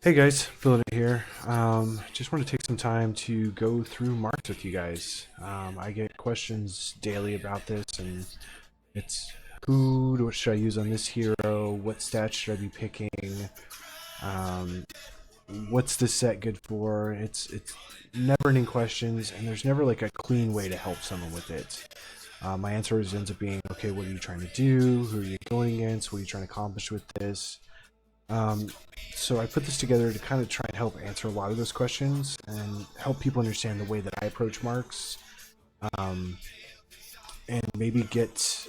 Hey guys, filling it here. Just want to take some time to go through marks with you guys. I get questions daily about this, and it's what should I use on this hero? What stats should I be picking? Um, what's this set good for? It's never-ending questions, and there's never like a clean way to help someone with it. My answer always ends up being, okay, what are you trying to do? Who are you going against? What are you trying to accomplish with this? Um, so I put this together to kind of try and help answer a lot of those questions and help people understand the way that I approach marks, um, and maybe get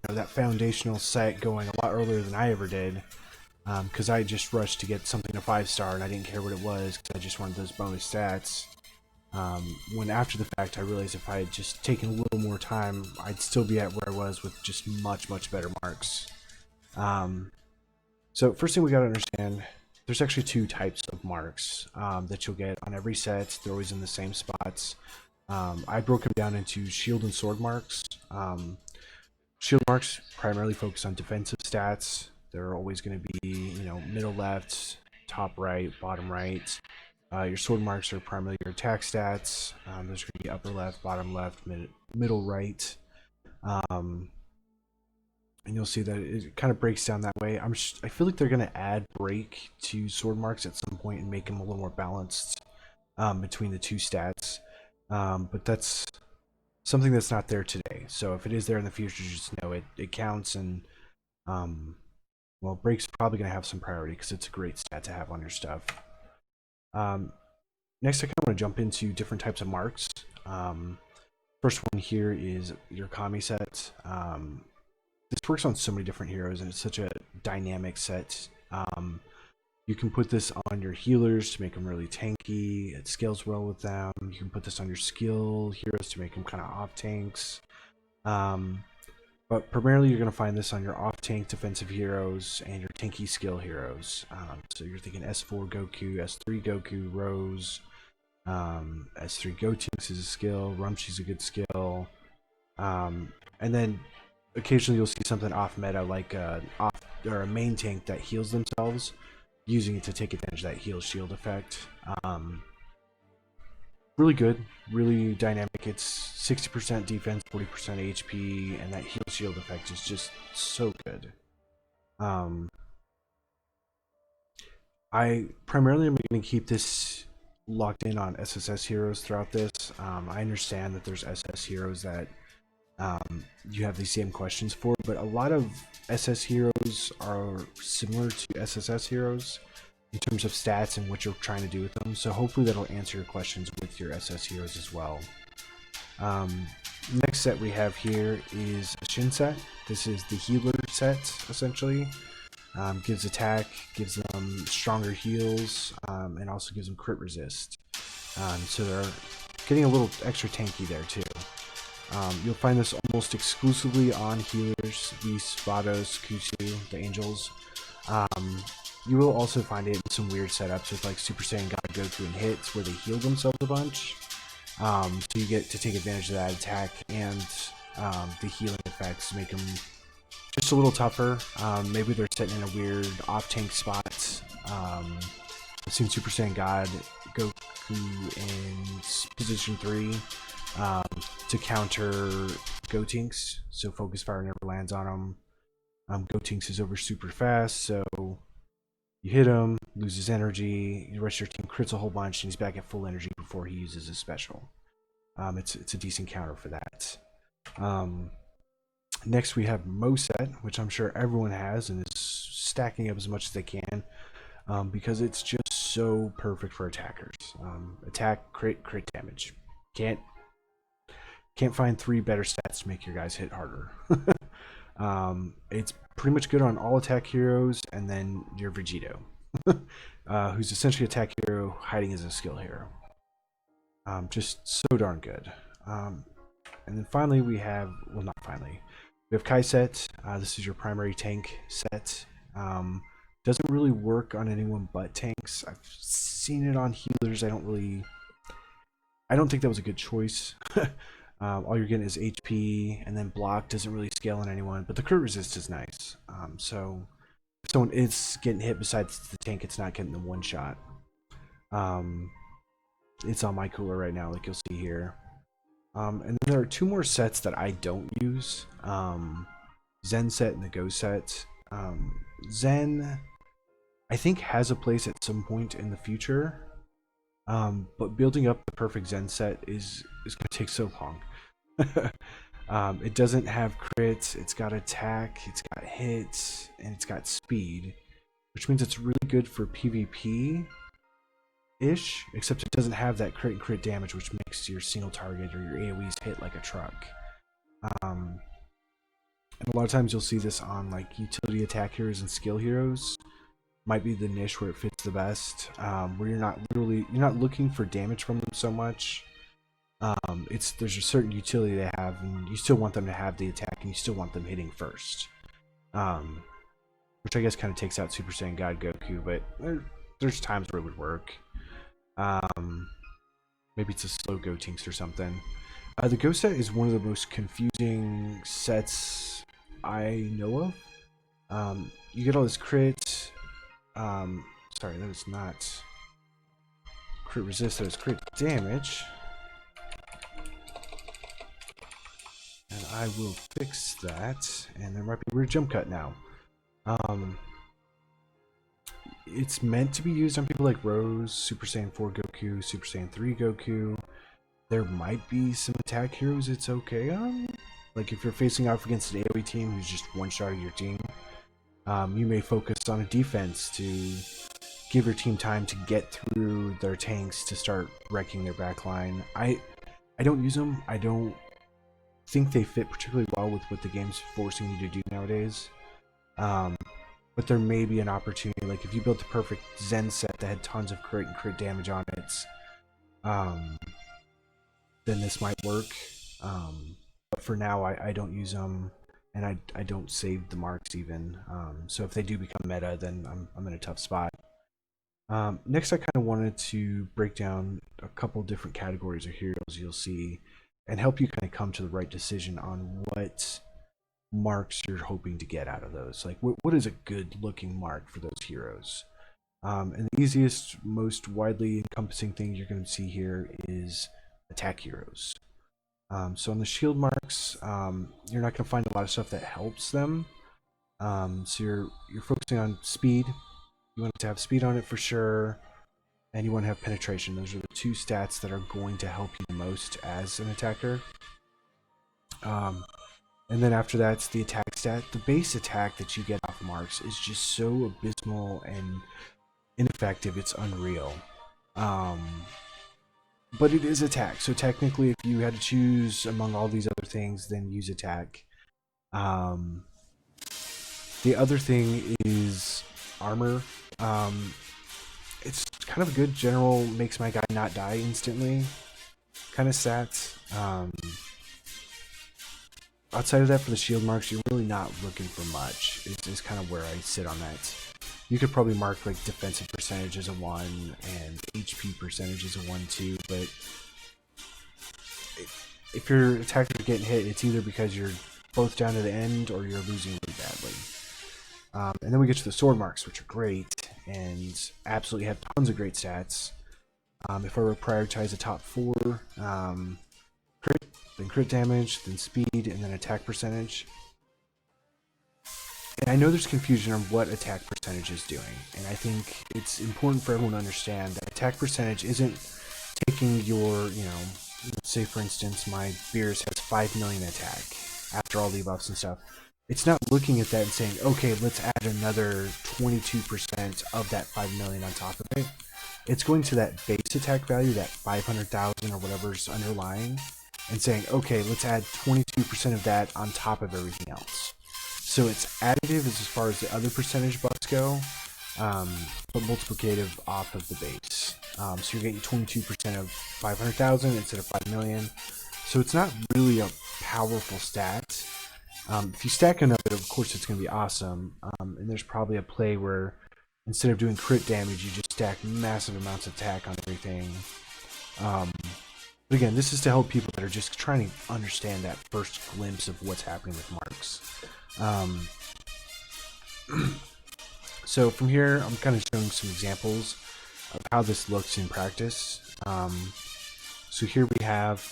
that foundational set going a lot earlier than I ever did. Because I just rushed to get something to 5-star and I didn't care what it was because I just wanted those bonus stats. When after the fact I realized if I had just taken a little more time, I'd still be at where I was with just much better marks. So first thing we got to understand, there's actually two types of marks that you'll get on every set. They're always in the same spots. I broke them down into shield and sword marks. Shield marks primarily focus on defensive stats. They're always going to be, middle left, top right, bottom right. Your sword marks are primarily your attack stats. Those are going to be upper left, bottom left, middle right. And you'll see that it kind of breaks down that way. I feel like they're going to add break to sword marks at some point and make them a little more balanced between the two stats. But that's something that's not there today. So if it is there in the future, just know it counts. And well, break's probably going to have some priority because it's a great stat to have on your stuff. Next, I kind of want to jump into different types of marks. First one here is your Kami set. This works on so many different heroes, and it's such a dynamic set. You can put this on your healers to make them really tanky. It scales well with them. You can put this on your skill heroes to make them kind of off tanks. But primarily, you're going to find this on your off tank defensive heroes and your tanky skill heroes. So you're thinking S4 Goku, S3 Goku, Rose, S3 Gotenks is a skill, Rumshi's a good skill, and then occasionally you'll see something off meta like a main tank that heals themselves, using it to take advantage of that heal shield effect. Really good, really dynamic. It's 60% defense, 40% HP, and that heal shield effect is just so good. I primarily am going to keep this locked in on SSS heroes throughout this. I understand that there's SS heroes that you have these same questions for, but a lot of SS heroes are similar to SSS heroes in terms of stats and what you're trying to do with them, so hopefully that'll answer your questions with your SS heroes as well. Next set we have here is a Shin set. This is the healer set, essentially. Gives attack, gives them stronger heals, and also gives them crit resist. So they're getting a little extra tanky there too. You'll find this almost exclusively on healers, Whis, Vados, Kusu, the Angels. You will also find it in some weird setups with like Super Saiyan God, Goku, and hits where they heal themselves a bunch. So you get to take advantage of that attack and the healing effects to make them just a little tougher. Maybe they're sitting in a weird off-tank spot. I've seen Super Saiyan God, Goku in position 3 to counter Gotenks, so Focus Fire never lands on him. Gotenks is over super fast, so you hit him, loses energy, the rest of your team crits a whole bunch, and he's back at full energy before he uses his special. It's a decent counter for that. Next we have Mo set, which I'm sure everyone has and is stacking up as much as they can, because it's just so perfect for attackers. Attack, crit damage. Can't find 3 better stats to make your guys hit harder. It's pretty much good on all attack heroes, and then your Vegito, who's essentially an attack hero hiding as a skill hero. Just so darn good. And then finally we have, well, not finally, we have Kai set. This is your primary tank set. Doesn't really work on anyone but tanks. I've seen it on healers. I don't think that was a good choice. All you're getting is HP, and then block doesn't really scale on anyone, but the crit resist is nice. So someone is getting hit besides the tank, it's not getting the one shot. It's on my cooler right now, like you'll see here. And then there are two more sets that I don't use. Zen Set and the Go Set. Zen, I think, has a place at some point in the future. But building up the perfect Zen set is going to take so long. It doesn't have crits, it's got attack, it's got hits, and it's got speed, which means it's really good for PvP-ish, except it doesn't have that crit and crit damage, which makes your single target or your AoEs hit like a truck. And a lot of times you'll see this on like utility attack heroes and skill heroes. Might be the niche where it fits the best, where you're not looking for damage from them so much. There's a certain utility they have, and you still want them to have the attack, and you still want them hitting first. Which I guess kind of takes out Super Saiyan God Goku, but there's times where it would work. Maybe it's a slow Gotenks or something. The Go set is one of the most confusing sets I know of. You get all this crit. Sorry, that is not crit resist, that is crit damage. And I will fix that, and there might be a weird jump cut now. It's meant to be used on people like Rose, Super Saiyan 4 Goku, Super Saiyan 3 Goku. There might be some attack heroes it's okay on. Like if you're facing off against an AoE team who's just one-shotting your team, you may focus on a defense to give your team time to get through their tanks to start wrecking their backline. I don't use them. I don't think they fit particularly well with what the game's forcing you to do nowadays. But there may be an opportunity, like if you built the perfect Zen set that had tons of crit and crit damage on it, then this might work. But for now, I don't use them, and I don't save the marks even. So if they do become meta, then I'm in a tough spot. Next, I kind of wanted to break down a couple different categories of heroes you'll see, and help you kind of come to the right decision on what marks you're hoping to get out of those. Like what is a good looking mark for those heroes? And the easiest, most widely encompassing thing you're going to see here is attack heroes. So on the shield marks, you're not going to find a lot of stuff that helps them. So you're focusing on speed. You want to have speed on it for sure, and you want to have penetration. Those are the two stats that are going to help you the most as an attacker. And then after that, it's the attack stat. The base attack that you get off marks is just so abysmal and ineffective, it's unreal. But it is attack, so technically if you had to choose among all these other things, then use attack. The other thing is armor. It's kind of a good general, makes my guy not die instantly kind of stats. Outside of that, for the shield marks, you're really not looking for much. Is kind of where I sit on that. You could probably mark like defensive percentage as a 1 and HP percentage as a 1 too, but if your attacker's getting hit, it's either because you're both down to the end or you're losing really badly. And then we get to the sword marks, which are great and absolutely have tons of great stats. If I were to prioritize the top 4, crit, then crit damage, then speed, and then attack percentage. And I know there's confusion on what attack percentage is doing, and I think it's important for everyone to understand that attack percentage isn't taking your, let's say for instance my Beerus has 5 million attack after all the buffs and stuff. It's not looking at that and saying, okay, let's add another 22% of that 5 million on top of it. It's going to that base attack value, that 500,000 or whatever's underlying, and saying, okay, let's add 22% of that on top of everything else. So it's additive as far as the other percentage buffs go, but multiplicative off of the base. So you're getting 22% of 500,000 instead of 5 million. So it's not really a powerful stat. If you stack enough of it, of course it's going to be awesome. And there's probably a play where instead of doing crit damage, you just stack massive amounts of attack on everything. But again, this is to help people that are just trying to understand that first glimpse of what's happening with marks. So from here, I'm kind of showing some examples of how this looks in practice. So here we have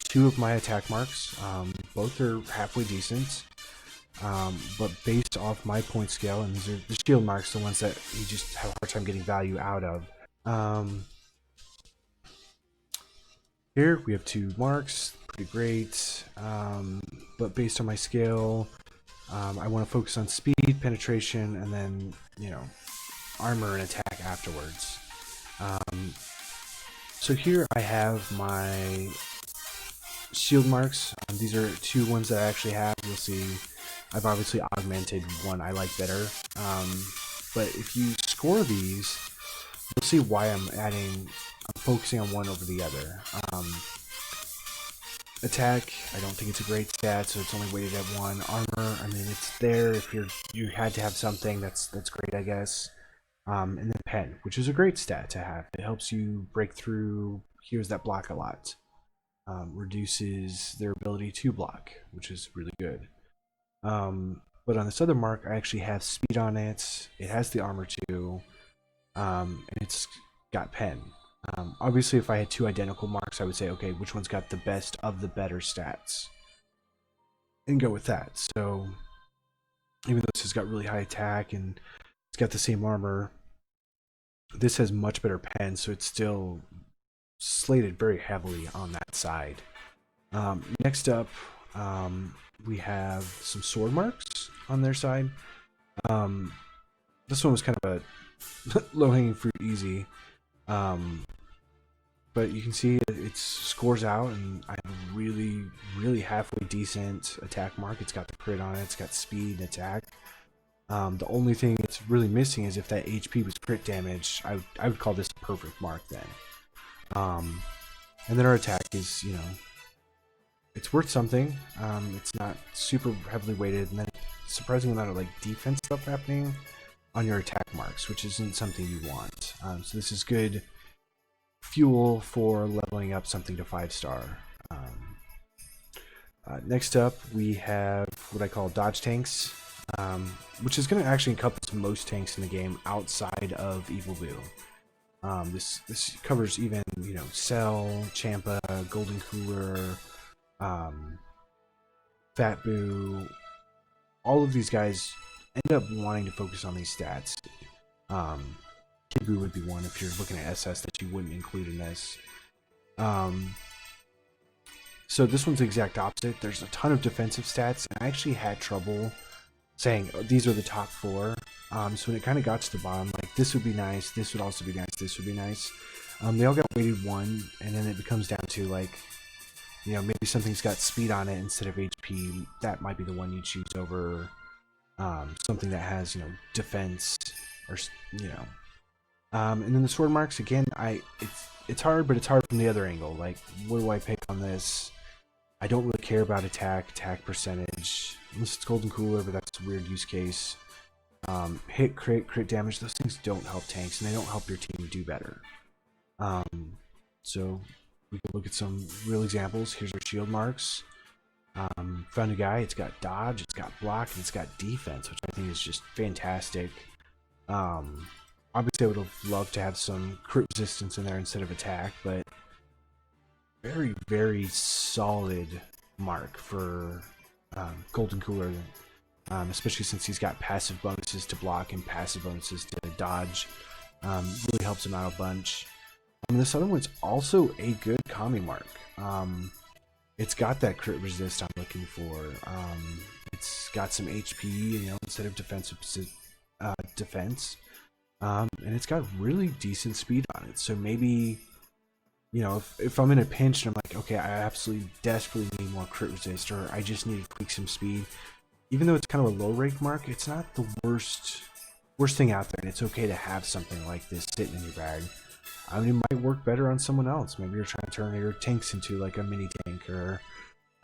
two of my attack marks. Both are halfway decent, but based off my point scale, and these are the shield marks, the ones that you just have a hard time getting value out of. Here we have two marks, pretty great, but based on my scale, I want to focus on speed, penetration, and then, you know, armor and attack afterwards. So here I have my shield marks. These are two ones that I actually have. You'll see I've obviously augmented one I like better. But if you score these, you'll see why I'm focusing on one over the other. Attack, I don't think it's a great stat, so it's only weighted at 1. Armor, I mean, it's there if you had to have something, that's great, I guess. And then pen, which is a great stat to have. It helps you break through heroes that block a lot. Reduces their ability to block, which is really good. But on this other mark, I actually have speed on it. It has the armor too, and it's got pen. Obviously, if I had two identical marks, I would say, okay, which one's got the best of the better stats? And go with that. So, even though this has got really high attack and it's got the same armor, this has much better pen, so it's still slated very heavily on that side. Next up, we have some sword marks on their side. This one was kind of a low-hanging fruit, easy. But you can see it scores out, and I have a really, really halfway decent attack mark. It's got the crit on it, it's got speed and attack. The only thing it's really missing is if that HP was crit damage, I would call this a perfect mark then. And then our attack is, you know, it's worth something. It's not super heavily weighted, and then surprising amount of like defense stuff happening on your attack marks, which isn't something you want. So this is good fuel for leveling up something to 5-star. Next up, we have what I call dodge tanks, which is going to actually encompass most tanks in the game outside of Evil Boo. This covers even, you know, Cell, Champa, Golden Cooler, Fat Boo. All of these guys end up wanting to focus on these stats. Kid Boo would be one if you're looking at SS that you wouldn't include in this. So this one's the exact opposite. There's a ton of defensive stats, and I actually had trouble saying, oh, these are the top 4. So when it kind of got to the bottom, like this would be nice, this would also be nice, this would be nice. They all got weighted 1, and then it comes down to, like, you know, maybe something's got speed on it instead of HP. That might be the one you choose over something that has, you know, defense, or, you know. And then the sword marks, again, it's hard, but it's hard from the other angle. Like, what do I pick on this? I don't really care about attack percentage, unless it's Golden Cooler, but that's a weird use case. Hit, crit damage, those things don't help tanks, and they don't help your team do better. So we can look at some real examples. Here's our shield marks. Found a guy, it's got dodge, it's got block, and it's got defense, which I think is just fantastic. Obviously I would have loved to have some crit resistance in there instead of attack, but very, very solid mark for Golden Cooler, especially since he's got passive bonuses to block and passive bonuses to dodge. Really helps him out a bunch. This other one's also a good Kami mark. It's got that crit resist I'm looking for. It's got some HP, you know, instead of defensive defense. And it's got really decent speed on it. So maybe, you know, if I'm in a pinch and I'm like, okay, I absolutely desperately need more crit resist, or I just need to tweak some speed, even though it's kind of a low rank mark, it's not the worst thing out there, and it's okay to have something like this sitting in your bag. I mean, it might work better on someone else. Maybe you're trying to turn your tanks into like a mini tank, or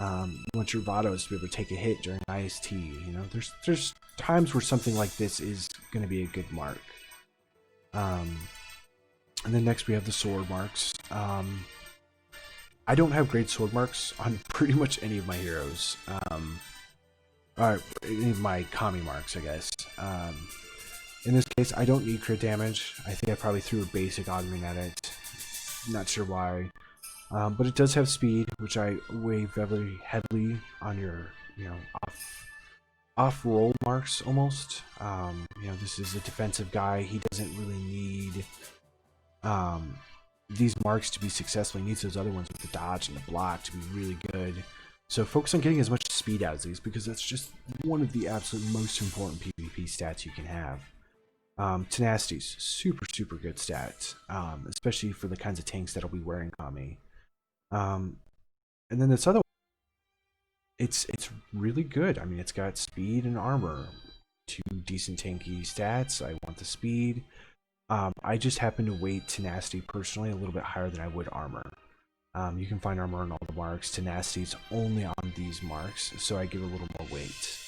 you want your Vados to be able to take a hit during IST. You know, there's times where something like this is going to be a good mark. And then next we have the sword marks. I don't have great sword marks on pretty much any of my heroes. Or any of my Kami marks, I guess. In this case, I don't need crit damage. I think I probably threw a basic augment at it. Not sure why. But it does have speed, which I weigh very heavily on your, off roll marks almost. This is a defensive guy. He doesn't really need these marks to be successful. He needs those other ones with the dodge and the block to be really good. So focus on getting as much speed out of these, because that's just one of the absolute most important PvP stats you can have. Tenacity's super good stat, especially for the kinds of tanks that'll be wearing Kami. And then this other one, it's really good. I mean, it's got speed and armor, 2 decent tanky stats. I want the speed. I just happen to weight tenacity personally a little bit higher than I would armor. You can find armor on all the marks. Tenacity is only on these marks, so I give a little more weight.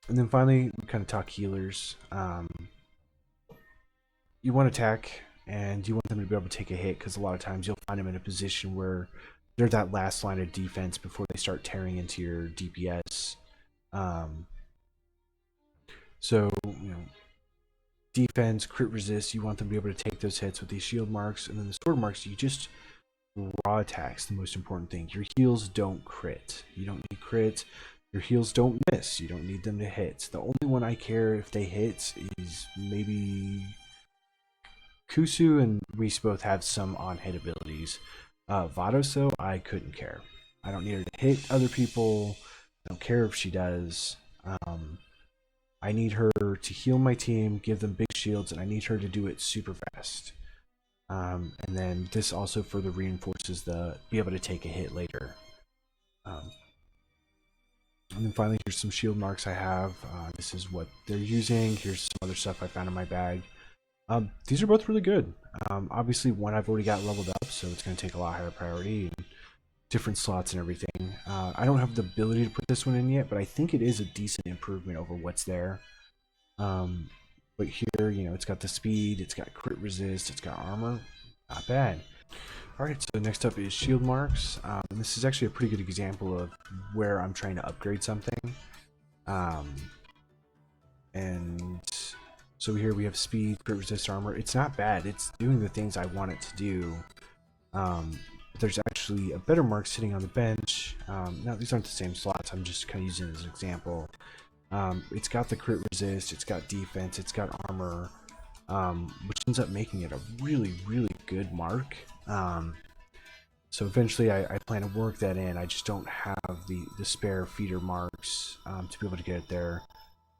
And then finally, we kind of talk healers. You want attack, and you want them to be able to take a hit, because a lot of times you'll find them in a position where they're that last line of defense before they start tearing into your DPS. Defense, crit resist, you want them to be able to take those hits with these shield marks. And then the sword marks, you just raw attacks, the most important thing. Your heals don't crit. You don't need crit. Your heals don't miss. You don't need them to hit. The only one I care if they hit is maybe Kusu, and Reese both have some on-hit abilities. Vados, though, I couldn't care. I don't need her to hit other people. I don't care if she does. I need her to heal my team, give them big shields, and I need her to do it super fast. And then this also further reinforces the be able to take a hit later. And then finally, here's some shield marks I have. This is what they're using. Here's some other stuff I found in my bag. These are both really good. Obviously, one I've already got leveled up, so it's going to take a lot higher priority and different slots and everything. I don't have the ability to put this one in yet, but I think it is a decent improvement over what's there. But here, it's got the speed, it's got crit resist, it's got armor. Not bad. Alright, so next up is shield marks. And this is actually a pretty good example of where I'm trying to upgrade something. And so here we have speed, crit resist, armor. It's not bad. It's doing the things I want it to do. There's actually a better mark sitting on the bench. Now, these aren't the same slots. I'm just kind of using it as an example. It's got the crit resist, it's got defense, it's got armor, which ends up making it a really good mark. So eventually I plan to work that in. I just don't have the spare feeder marks to be able to get it there.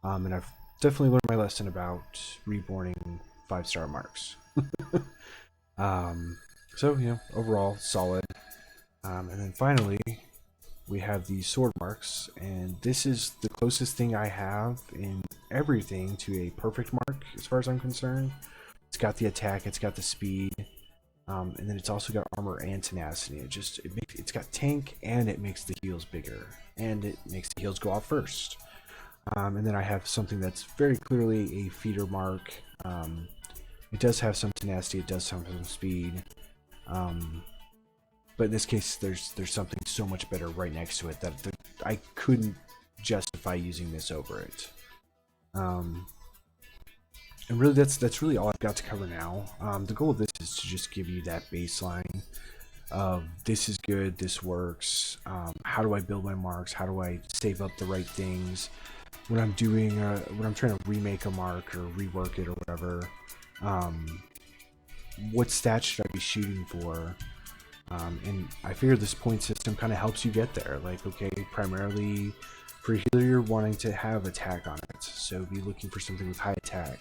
And I've definitely learned my lesson about reborning 5-star marks. So, overall solid. And then finally, we have the sword marks, and this is the closest thing I have in everything to a perfect mark as far as I'm concerned. It's got the attack, it's got the speed, and then it's also got armor and tenacity. It's got tank, and it makes the heals bigger, and it makes the heals go off first. And then I have something that's very clearly a feeder mark. It does have some tenacity, it does have some speed. But in this case, there's something so much better right next to it that I couldn't justify using this over it. And really, that's really all I've got to cover now. The goal of this is to just give you that baseline of this is good, this works. How do I build my marks? How do I save up the right things when I'm doing when I'm trying to remake a mark or rework it or whatever? What stats should I be shooting for? And I figure this point system kind of helps you get there. Like, okay, primarily for healer, you're wanting to have attack on it, so be looking for something with high attack.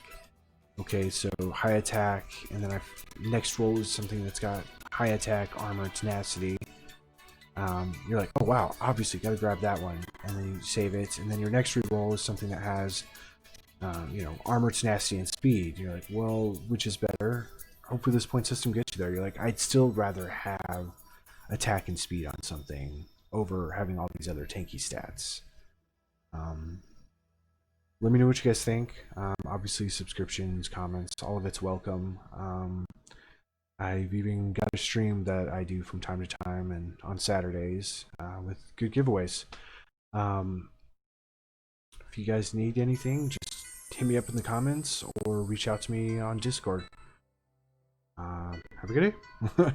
Okay, so high attack, and then next roll is something that's got high attack, armor, tenacity. You're like, oh wow, obviously gotta grab that one, and then you save it. And then your next reroll is something that has, armor, tenacity, and speed. You're like, well, which is better? Hopefully this point system gets you there. You're like, I'd still rather have attack and speed on something over having all these other tanky stats. Let me know what you guys think. Obviously, subscriptions, comments, all of it's welcome. I've even got a stream that I do from time to time and on Saturdays with good giveaways. If you guys need anything, just hit me up in the comments or reach out to me on Discord. Have a good day.